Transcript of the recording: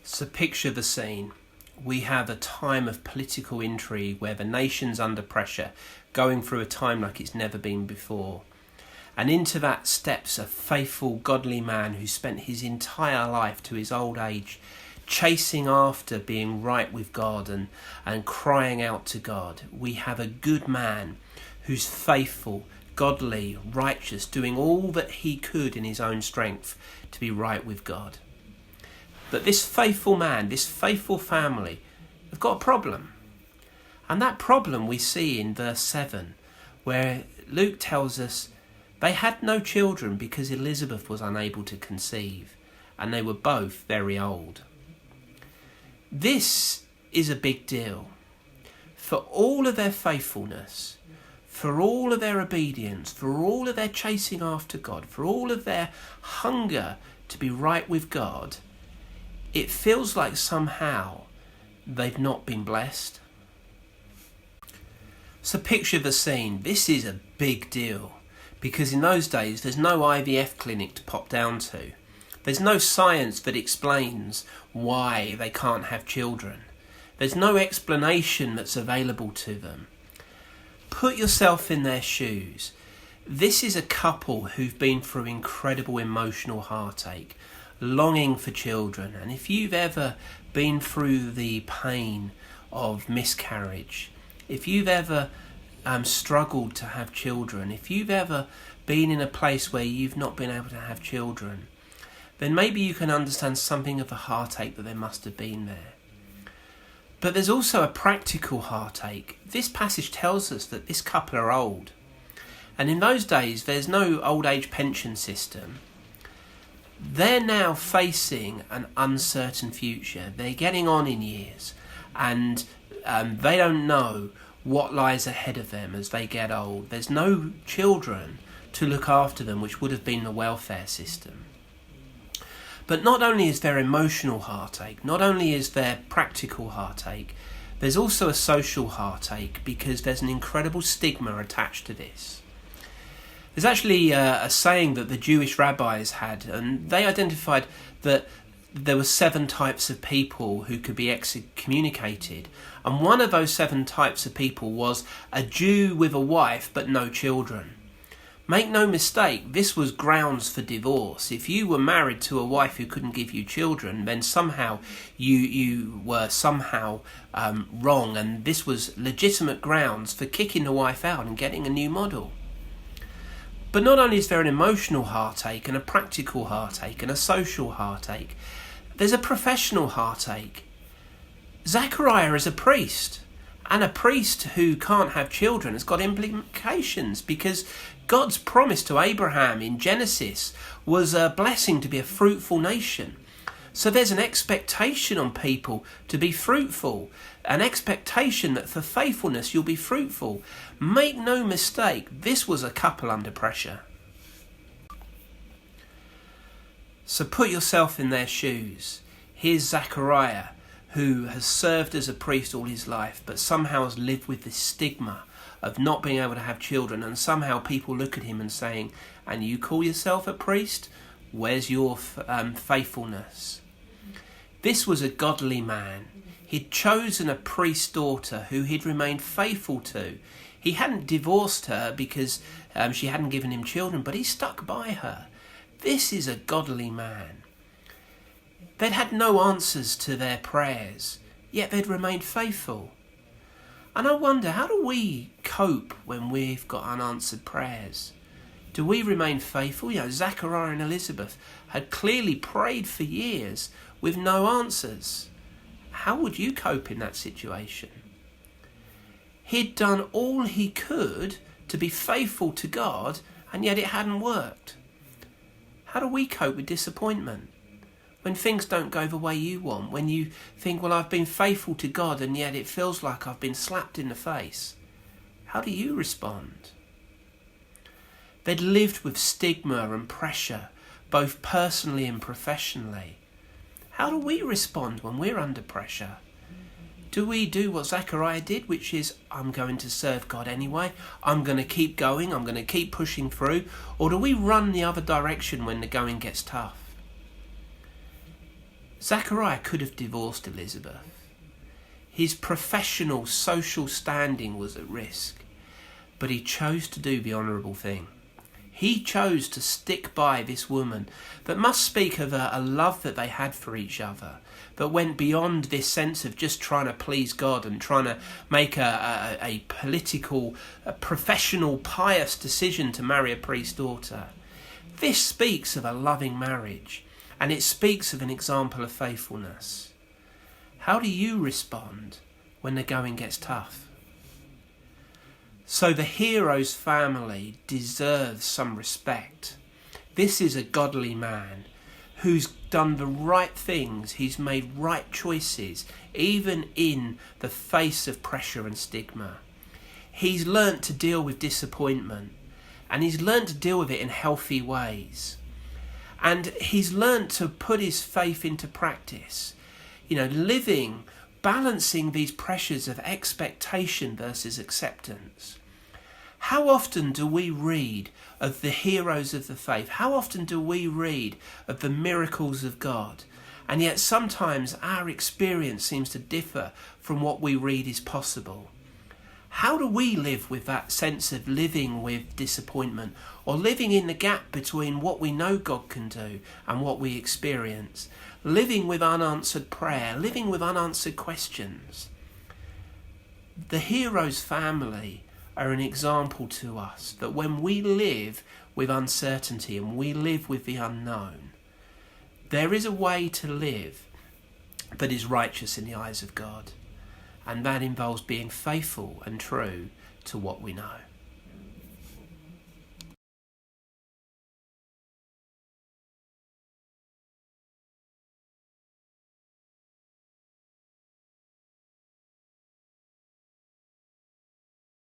So picture the scene. We have a time of political intrigue where the nation's under pressure, going through a time like it's never been before. And into that steps a faithful, godly man who spent his entire life to his old age chasing after being right with God and crying out to God. We have a good man who's faithful, godly, righteous, doing all that he could in his own strength to be right with God. But this faithful man, this faithful family, have got a problem. And that problem we see in verse 7, where Luke tells us they had no children because Elizabeth was unable to conceive, and they were both very old. This is a big deal. For all of their faithfulness, for all of their obedience, for all of their chasing after God, for all of their hunger to be right with God, it feels like somehow they've not been blessed. So picture the scene. This is a big deal because in those days there's no IVF clinic to pop down to. There's no science that explains why they can't have children. There's no explanation that's available to them. Put yourself in their shoes. This is a couple who've been through incredible emotional heartache, longing for children. And if you've ever been through the pain of miscarriage, if you've ever struggled to have children, if you've ever been in a place where you've not been able to have children, then maybe you can understand something of the heartache that there must have been there. But there's also a practical heartache. This passage tells us that this couple are old. And in those days, there's no old age pension system. They're now facing an uncertain future. They're getting on in years and they don't know what lies ahead of them as they get old. There's no children to look after them, which would have been the welfare system. But not only is there emotional heartache, not only is there practical heartache, there's also a social heartache because there's an incredible stigma attached to this. There's actually a saying that the Jewish rabbis had, and they identified that there were 7 types of people who could be excommunicated. And one of those 7 types of people was a Jew with a wife but no children. Make no mistake, this was grounds for divorce. If you were married to a wife who couldn't give you children, then somehow you were somehow wrong, and this was legitimate grounds for kicking the wife out and getting a new model. But not only is there an emotional heartache and a practical heartache and a social heartache, there's a professional heartache. Zechariah is a priest, and a priest who can't have children has got implications because God's promise to Abraham in Genesis was a blessing to be a fruitful nation. So there's an expectation on people to be fruitful, an expectation that for faithfulness you'll be fruitful. Make no mistake, this was a couple under pressure. So put yourself in their shoes. Here's Zechariah, who has served as a priest all his life, but somehow has lived with this stigma of not being able to have children, and somehow people look at him and saying, and you call yourself a priest? Where's your faithfulness? This was a godly man. He'd chosen a priest's daughter who he'd remained faithful to. He hadn't divorced her because she hadn't given him children, but he stuck by her. This is a godly man. They'd had no answers to their prayers, yet they'd remained faithful. And I wonder, how do we cope when we've got unanswered prayers? Do we remain faithful? Zechariah and Elizabeth had clearly prayed for years with no answers. How would you cope in that situation? He'd done all he could to be faithful to God, and yet it hadn't worked. How do we cope with disappointment? When things don't go the way you want, when you think, well, I've been faithful to God and yet it feels like I've been slapped in the face. How do you respond? They'd lived with stigma and pressure, both personally and professionally. How do we respond when we're under pressure? Do we do what Zechariah did, which is, I'm going to serve God anyway, I'm going to keep going, I'm going to keep pushing through, or do we run the other direction when the going gets tough? Zachariah could have divorced Elizabeth. His professional social standing was at risk, but he chose to do the honourable thing. He chose to stick by this woman that must speak of a love that they had for each other, that went beyond this sense of just trying to please God and trying to make a political, professional, pious decision to marry a priest's daughter. This speaks of a loving marriage, and it speaks of an example of faithfulness. How do you respond when the going gets tough? So the hero's family deserves some respect. This is a godly man who's done the right things. He's made right choices, even in the face of pressure and stigma. He's learnt to deal with disappointment, and he's learnt to deal with it in healthy ways. And he's learnt to put his faith into practice. Living, balancing these pressures of expectation versus acceptance. How often do we read of the heroes of the faith? How often do we read of the miracles of God? And yet sometimes our experience seems to differ from what we read is possible. How do we live with that sense of living with disappointment, or living in the gap between what we know God can do and what we experience? Living with unanswered prayer, living with unanswered questions. The hero's family are an example to us that when we live with uncertainty and we live with the unknown, there is a way to live that is righteous in the eyes of God. And that involves being faithful and true to what we know.